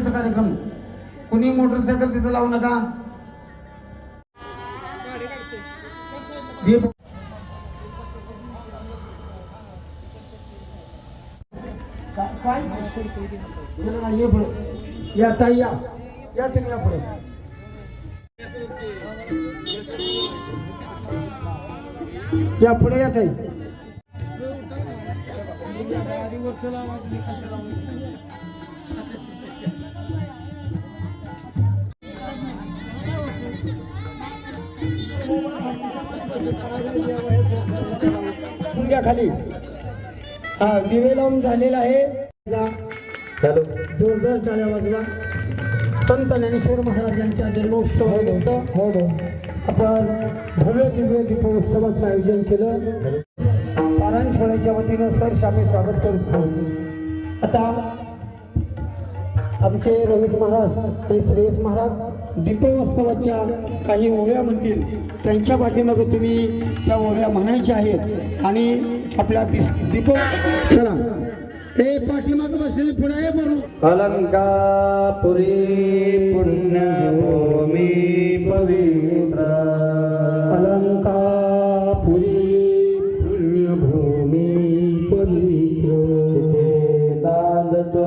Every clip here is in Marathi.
कार्यक्रम कुणी मोटरसायकल तिथे लावू नका. या ताई या तुम्ही या पुढे. या पुढे या ताई. खाली हा दिवे लावून झालेला आहे. जोरदार टाळ्या वाजवा. संत ज्ञानेश्वर महाराज यांच्या जन्मोत्सव आपण भव्य दिव्य दीपोत्सवाचं आयोजन केलं. पारायण शाळेच्या वतीनं सर शामे स्वागत करतो. आता आमचे रोहित महाराज आणि श्रेयस महाराज दीपोत्सवाच्या काही ओव्या म्हणतील. त्यांच्या पाठीमागे तुम्ही त्या ओव्या म्हणायच्या आहेत आणि आपल्या दीपो चला हे पाठीमागे बसलेले पुढे बोलू. अलंकापुरी पुण्यभूमी पवित्र. अलंकापुरी पुण्यभूमी पवित्र. दांदतो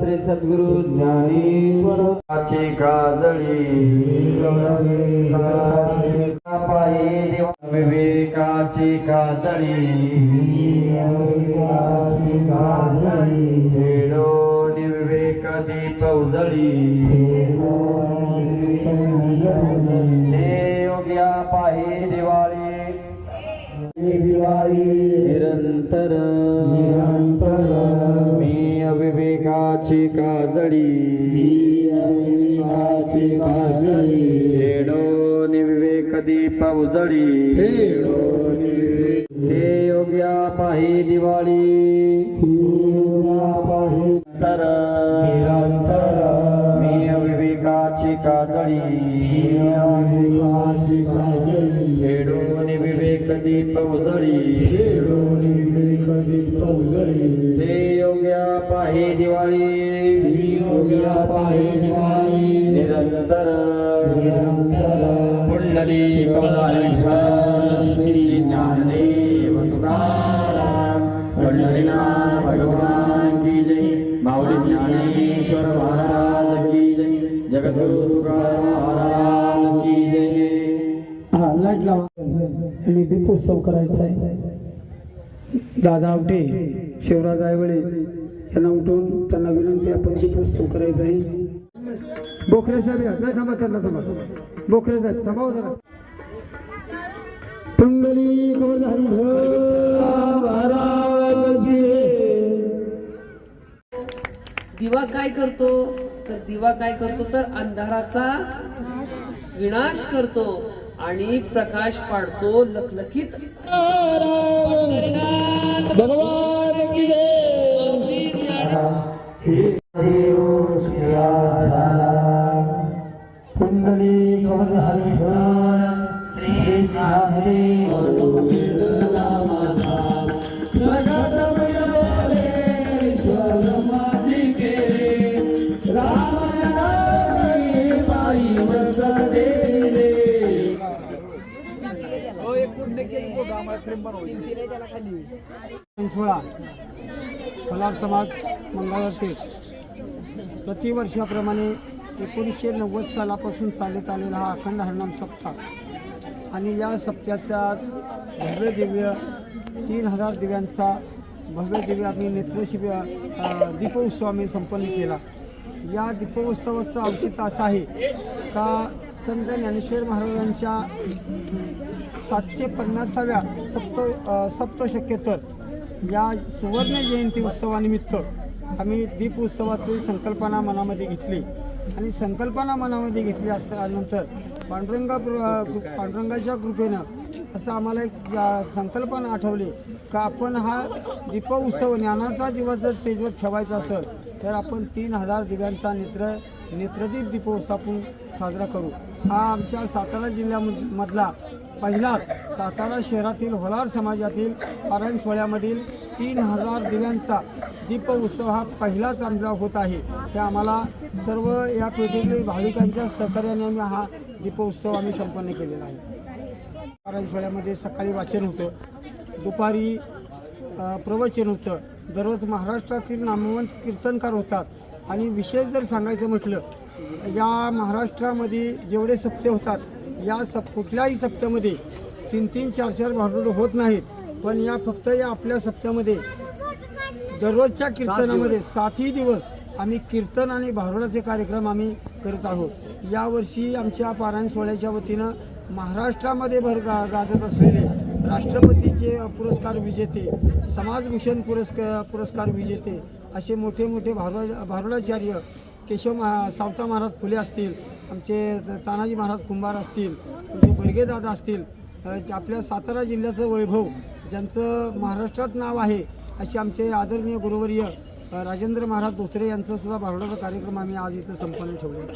श्री सद्गुरु ज्ञानेश्वराची काजळी. विवेकाची काजळी. हेडो निर्विवेक दीप उजळी. हे योग्या पाही दिवाळी निरंतर मी अविवेकाची काजळी. हेडो निर्विवेक दीप उजळी. हे योग्या पाही दिवाळी निरंतर मी अविवेकाची काजळी. हेडो निर्विवेक दीप उजळी. हे योग्या पाही दिवाळी निरंतर पुंडली श्री ज्ञानदेव तुकाराम पंढरीनाथ भगवान की जय. माऊली ज्ञानेश्वर महाराज की जय. जगद्गुरु तुकाराम महाराज की जय. हा लाईट लावा आणि दीपोत्सव करायचा आहे. दादा आवटे शिवराज आयवळे यांना उठून त्यांना विनंती आपण दीपोत्सव करायचा आहे. बोखरे साहेब या नाही थांबा त्यांना थांबा. बोखरे साहेब थांबा जरा. पंगली दिवा काय करतो तर अंधाराचा विनाश करतो आणि प्रकाश पाडतो. लखलखित भगवान की कुंडली कमल हरिश्वर श्री फलार समाज मंगळवार प्रतिवर्षाप्रमाणे 1990 सालापासून चालत आलेला हा अखंड हरिनाम सप्ताह आणि या सप्त्याचा भव्य दिव्य 3000 दिव्यांचा भव्य दिव्य आम्ही नेत्रशिबिर दीपोत्सव आम्ही संपन्न केला. या दीपोत्सवाचं औचित्य असं आहे का संत ज्ञानेश्वर महाराजांच्या 750व्या सप्तशक्यतर या सुवर्ण जयंती उत्सवानिमित्त आम्ही दीप उत्सवाची संकल्पना मनामध्ये घेतली आणि संकल्पना मनामध्ये घेतली असल्यानंतर पांडुरंगाच्या कृपेनं असं आम्हाला एक संकल्पना आठवली का आपण हा दीपोत्सव ज्ञानाचा दिवस जर स्टेजवर ठेवायचा असेल तर आपण 3000 दिव्यांचा नेत्रदीप दीपोत्सव आपण साजरा करू. हा आमच्या सातारा जिल्ह्यामधला पहिलाच सातारा शहरातील होलार समाजातील पारायण सोहळ्यामधील 3000 दिव्यांचा दीप उत्सव हा पहिलाच आमचा होत आहे. ते आम्हाला सर्व या पेठेतील भाविकांच्या सहकार्याने आम्ही हा दीपोत्सव आम्ही संपन्न केलेला आहे. पारायण सोहळ्यामध्ये सकाळी वाचन होतं, दुपारी प्रवचन होतं, दररोज महाराष्ट्रातील नामवंत कीर्तनकार होतात. आणि विशेष जर सांगायचं म्हटलं या महाराष्ट्रामध्ये जेवढे सप्ते होतात या कुठल्याही सप्त्यामध्ये 3-3, 4-4 भारुड होत नाहीत. पण फक्त या आपल्या सप्त्यामध्ये दररोजच्या कीर्तनामध्ये 7ही दिवस आम्ही कीर्तन आणि भारुडाचे कार्यक्रम आम्ही करत आहोत. यावर्षी आमच्या पारायण सोहळ्याच्या वतीनं महाराष्ट्रामध्ये गाजत असलेले राष्ट्रपतीचे पुरस्कार विजेते, समाजभूषण पुरस्कार विजेते असे मोठे मोठे भारुडाचार्य सावता महाराज फुले असतील, आमचे तानाजी महाराज कुंभार असतील, आमचे बर्गेदादा असतील, आपल्या सातारा जिल्ह्याचं वैभव ज्यांचं महाराष्ट्रात नाव आहे असे आमचे आदरणीय गुरुवर्य राजेंद्र महाराज धोत्रे यांचा सुद्धा भारुडाचा कार्यक्रम आम्ही आज इथं संपन्न ठेवला.